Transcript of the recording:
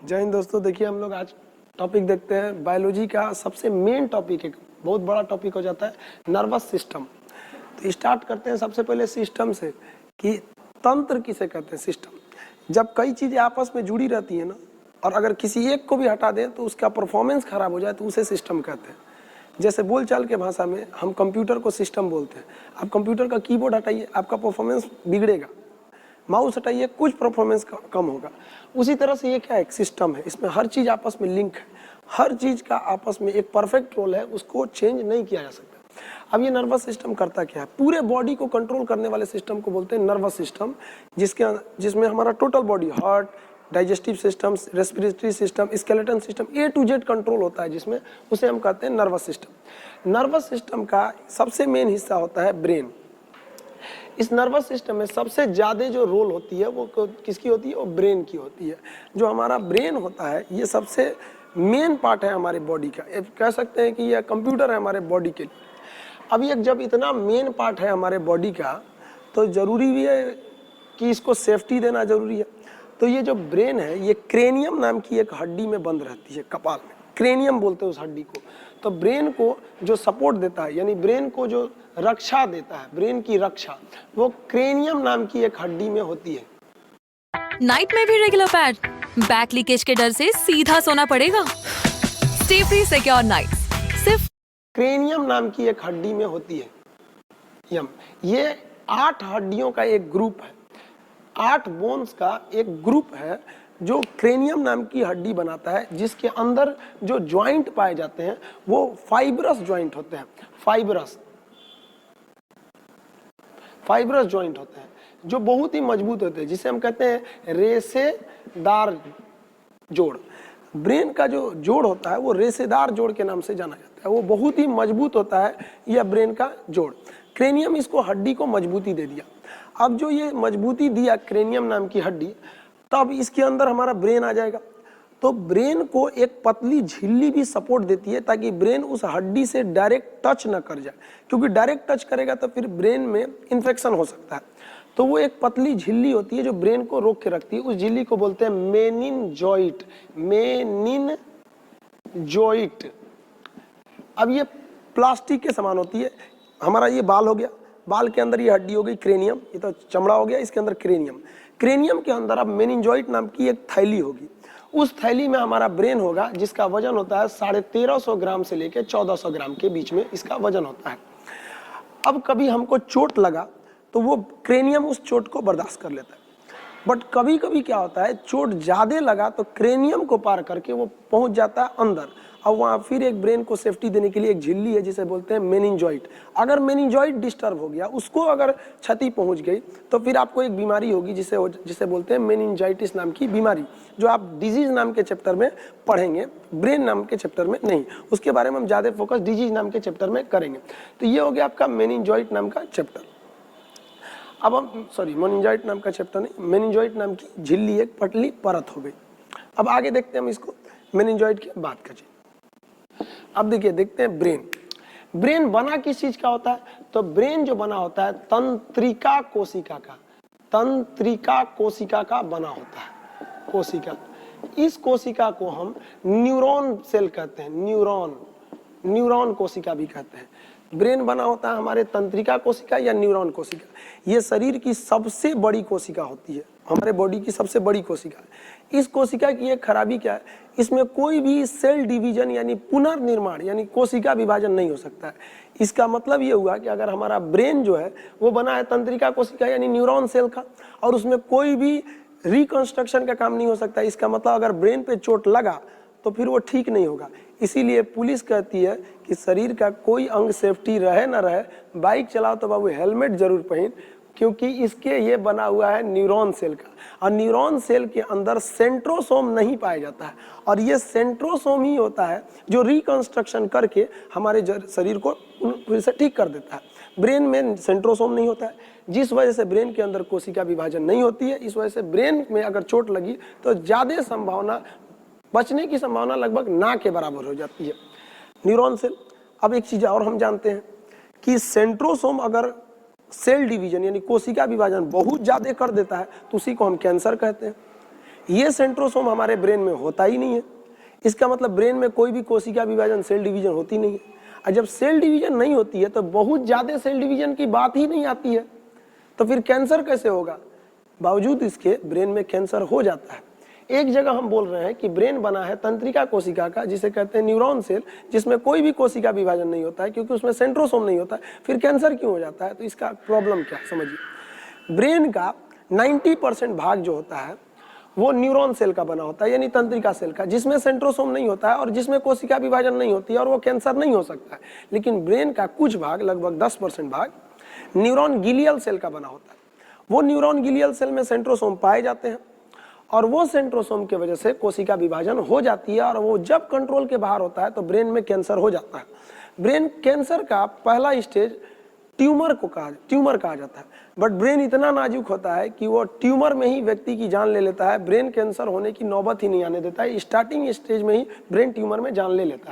जय हिंद दोस्तों। देखिए हम लोग आज टॉपिक देखते हैं बायोलॉजी का सबसे मेन टॉपिक, एक बहुत बड़ा टॉपिक हो जाता है नर्वस सिस्टम। तो स्टार्ट करते हैं सबसे पहले सिस्टम से कि तंत्र किसे कहते हैं। सिस्टम जब कई चीज़ें आपस में जुड़ी रहती हैं ना, और अगर किसी एक को भी हटा दें तो उसका परफॉर्मेंस खराब हो जाए तो उसे सिस्टम कहते हैं। जैसे बोलचाल के भाषा में हम कंप्यूटर को सिस्टम बोलते हैं। आप कंप्यूटर का कीबोर्ड हटाइए, आपका परफॉर्मेंस बिगड़ेगा। माउस हटाइए, कुछ परफॉर्मेंस कम होगा। उसी तरह से ये क्या है, एक सिस्टम है, इसमें हर चीज़ आपस में लिंक है, हर चीज़ का आपस में एक परफेक्ट रोल है, उसको चेंज नहीं किया जा सकता। अब ये नर्वस सिस्टम करता क्या है, पूरे बॉडी को कंट्रोल करने वाले सिस्टम को बोलते हैं नर्वस सिस्टम, जिसमें हमारा total body, heart, digestive system, respiratory system, skeleton system, A to Z control होता है, जिसमें उसे हम कहते हैं नर्वस सिस्टम। नर्वस सिस्टम का सबसे मेन हिस्सा होता है ब्रेन। इस नर्वस सिस्टम में सबसे ज़्यादा जो रोल होती है वो किसकी होती है, वो ब्रेन की होती है। जो हमारा ब्रेन होता है ये सबसे मेन पार्ट है हमारे बॉडी का। कह सकते हैं कि यह कंप्यूटर है हमारे बॉडी के लिए। अब ये जब इतना मेन पार्ट है हमारे बॉडी का, तो ज़रूरी भी है कि इसको सेफ्टी देना ज़रूरी है। तो ये जो ब्रेन है ये क्रेनियम नाम की एक हड्डी में बंद रहती है, कपाल में क्रेनियम बोलते हैं उस हड्डी को। तो ब्रेन को जो सपोर्ट देता है, यानी ब्रेन को जो रक्षा देता है, ब्रेन की रक्षा, वो क्रेनियम नाम की एक हड्डी में होती है। नाइट में भी रेगुलर पैड, बैक लीकेज के डर से सीधा सोना पड़ेगा। स्टे फ्री सिक्योर नाइट सिर्फ क्रेनियम नाम की एक हड्डी में होती है। ये 8 हड्डियों का एक ग्रुप है, 8 बोन्स का एक ग्रुप है जो क्रेनियम नाम की हड्डी बनाता है, जिसके अंदर जो ज्वाइंट पाए जाते हैं वो फाइब्रस ज्वाइंट होते हैं। फाइब्रस ज्वाइंट होते हैं जो बहुत ही मजबूत होते हैं, जिसे हम कहते हैं रेशेदार जोड़। ब्रेन का जो जोड़ होता है वो रेशेदार जोड़ के नाम से जाना जाता है, वो बहुत ही मजबूत होता है यह ब्रेन का जोड़। क्रेनियम इसको हड्डी को मजबूती दे दिया। अब जो ये मजबूती दिया क्रेनियम नाम की हड्डी, तब इसके अंदर हमारा ब्रेन आ जाएगा। तो ब्रेन को एक पतली झिल्ली भी सपोर्ट देती है ताकि ब्रेन उस हड्डी से डायरेक्ट टच ना कर जाए, क्योंकि डायरेक्ट टच करेगा तो फिर ब्रेन में इन्फेक्शन हो सकता है। तो वो एक पतली झिल्ली होती है जो ब्रेन को रोक के रखती है। उस झिल्ली को बोलते हैं मेनिनजॉइट। अब ये प्लास्टिक के समान होती है। हमारा ये बाल हो गया, बाल के अंदर ये हड्डी हो गई क्रेनियम, ये तो चमड़ा हो गया, इसके अंदर क्रेनियम के अंदर अब मेनिनजॉइट नाम की एक थैली होगी। उस थैली में हमारा ब्रेन होगा, जिसका वजन होता है 1350 ग्राम से लेकर 1400 ग्राम के बीच में इसका वजन होता है। अब कभी हमको चोट लगा तो वो क्रेनियम उस चोट को बर्दाश्त कर लेता है, बट कभी कभी क्या होता है, चोट ज़्यादा लगा तो क्रेनियम को पार करके वो पहुंच जाता है अंदर। अब वहाँ फिर एक ब्रेन को सेफ्टी देने के लिए एक झिल्ली है जिसे बोलते हैं मेनिनजॉइट। अगर मेनिनजॉइट डिस्टर्ब हो गया, उसको अगर क्षति पहुंच गई, तो फिर आपको एक बीमारी होगी जिसे बोलते हैं मेनिनजाइटिस नाम की बीमारी, जो आप डिजीज नाम के चैप्टर में पढ़ेंगे, ब्रेन नाम के चैप्टर में नहीं। उसके बारे में हम ज़्यादा फोकस डिजीज नाम के चैप्टर में करेंगे। तो ये हो गया आपका मेनिनजॉइट नाम का चैप्टर। अब हम मेनिनजॉइट नाम का चैप्टर नहीं, मेनिनजॉइट नाम की झिल्ली एक पतली परत हो गई। अब आगे देखते हैं हम इसको, मेनिनजॉइट की बात करें। अब देखिए, देखते हैं ब्रेन बना किस चीज का होता है। तो ब्रेन जो बना होता है तंत्रिका कोशिका का बना होता है। कोशिका, इस कोशिका को हम न्यूरॉन सेल कहते हैं, न्यूरॉन कोशिका भी कहते हैं। ब्रेन बना होता है हमारे तंत्रिका कोशिका या न्यूरॉन कोशिका। ये शरीर की सबसे बड़ी कोशिका होती है, हमारे बॉडी की सबसे बड़ी कोशिका है। इस कोशिका की एक खराबी क्या है, इसमें कोई भी सेल डिवीजन यानी पुनर्निर्माण यानी कोशिका विभाजन नहीं हो सकता है। इसका मतलब ये हुआ कि अगर हमारा ब्रेन जो है वो बना है तंत्रिका कोशिका यानी न्यूरॉन सेल का, और उसमें कोई भी रिकंस्ट्रक्शन का काम नहीं हो सकता। इसका मतलब अगर ब्रेन पे चोट लगा तो फिर वो ठीक नहीं होगा। इसीलिए पुलिस कहती है कि शरीर का कोई अंग सेफ्टी रहे ना रहे, बाइक चलाओ तो बाबू हेलमेट जरूर पहन, क्योंकि इसके ये बना हुआ है न्यूरॉन सेल का। और न्यूरॉन सेल के अंदर सेंट्रोसोम नहीं पाया जाता है, और ये सेंट्रोसोम ही होता है जो रिकंस्ट्रक्शन करके हमारे शरीर को फिर से ठीक कर देता है। ब्रेन में सेंट्रोसोम नहीं होता है, जिस वजह से ब्रेन के अंदर कोशिका विभाजन नहीं होती है। इस वजह से ब्रेन में अगर चोट लगी तो ज़्यादा संभावना, बचने की संभावना लगभग ना के बराबर हो जाती है। Neuron cell. अब एक चीज़ और हम जानते हैं कि सेंट्रोसोम अगर सेल डिवीजन यानी कोशिका विभाजन बहुत ज़्यादा कर देता है तो उसी को हम कैंसर कहते हैं। ये सेंट्रोसोम हमारे ब्रेन में होता ही नहीं है। इसका मतलब ब्रेन में कोई भी कोशिका विभाजन, सेल डिवीजन होती नहीं है। और जब सेल डिवीजन नहीं होती है तो बहुत ज़्यादा सेल डिवीजन की बात ही नहीं आती है, तो फिर कैंसर कैसे होगा? बावजूद इसके ब्रेन में कैंसर हो जाता है। एक जगह हम बोल रहे हैं कि ब्रेन बना है तंत्रिका कोशिका का, जिसे कहते हैं न्यूरॉन सेल, जिसमें कोई भी कोशिका विभाजन नहीं होता है क्योंकि उसमें सेंट्रोसोम नहीं होता है। फिर कैंसर क्यों हो जाता है? तो इसका प्रॉब्लम क्या समझिए। ब्रेन का 90% भाग जो होता है वो न्यूरॉन सेल का बना होता है, यानी तंत्रिका सेल का, जिसमें सेंट्रोसोम नहीं होता है और जिसमें कोशिका विभाजन नहीं होती है, और वो कैंसर नहीं हो सकता है। लेकिन ब्रेन का कुछ भाग, लगभग 10% भाग न्यूरॉन गिलियल सेल का बना होता है। वो न्यूरॉन गिलियल सेल में सेंट्रोसोम पाए जाते हैं और वो सेंट्रोसोम की वजह से कोशिका विभाजन हो जाती है, और वो जब कंट्रोल के बाहर होता है तो ब्रेन में कैंसर हो जाता है। ब्रेन कैंसर का पहला स्टेज ट्यूमर कहा जाता है। बट ब्रेन इतना नाजुक होता है कि वो ट्यूमर में ही व्यक्ति की जान ले लेता है। ब्रेन कैंसर होने की नौबत ही नहीं आने देता है, स्टार्टिंग स्टेज में ही ब्रेन ट्यूमर में जान ले लेता है।